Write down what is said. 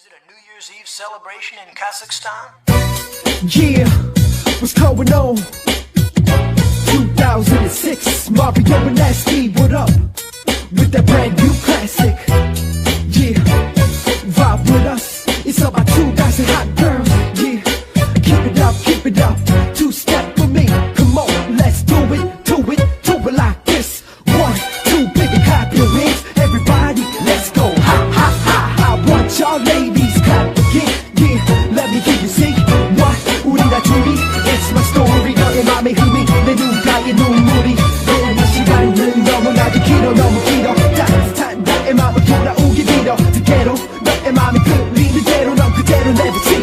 Is it a New Year's Eve celebration in Kazakhstan? Yeah, what's going on? 2006, Mario and Nasty, what up? With that brand new classic. Yeah, vibe with us. It's about 2,000 hot girls. Yeah, keep it up. Two-step with me. Come on, let's do it like this. 1, 2, baby, clap your hands. Everybody, let's go. Ha, ha, ha. I want y'all ladies clap again. Yeah, let me hear you say what? 우리가 둘이. It's my story. 너의 맘에 흠이 내 눈가에 눈물이. 내 시간은 너무나도 길어 너무 길어. 따뜻한 나의 맘을 돌아오게 빌어. Together 너의 맘이 끌리는 대로 넌 그대로 내버려.